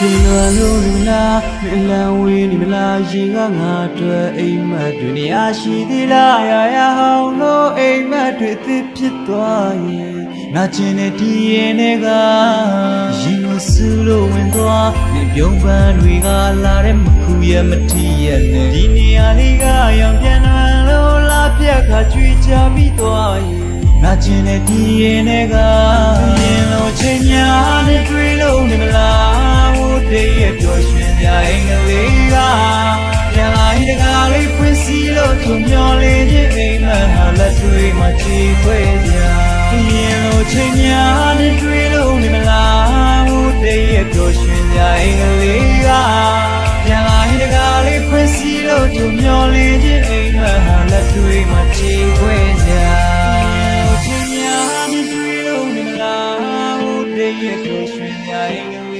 ချင်းလွန်လို့မလားမလန်ဝေးနေမလားရင်ကငါတွေ့အိမ်မက်တွေနေရရှိသေးလားရာရဟောင်းလို့အိမ်မက်တွေသစ်ဖြစ်သွားရဲ့ငါချင်းတဲ့ဒီရင်တွေကရင်ကိုစူးလို့ဝင်သွားနေပြုံးပန်းတွေကလာတဲ့မခုရဲ့မထီရဲ့နဲ့ဒီနေရာလေးကရောင်ပြန်လာလို့လာပြက်ခါကြွေးကြပြီးသွားရဲ့ငါချင်းတဲ့ဒီရင်တွေကရင်လို့ချင်းညာနဲ့တွေ့လို့နေမလားဟိုတည်းရဲ့ပျော်ရွှင်ကြအိမ်ကလေးကပြန်လာရင်တကားလေးဖွင့်စီလို့သူမျောလေးချင်းအိမ်မက်ဟာလက်တွေမှာချီခွေကြရင်လို့ချင်းညာနဲ့တွေ့လို့နေမလားဟိုတည်းရဲ့ပျော်ရွှင်ကြအိမ်ကလေးကပြန်လာရင်တကားလေးဖွင့်စီလို့သူမျောလေးချင်းအိမ်မက်ဟာလက်တွေမှာချီခွေကြရဲ့ပျော်ရွှင်ကြအိမ်က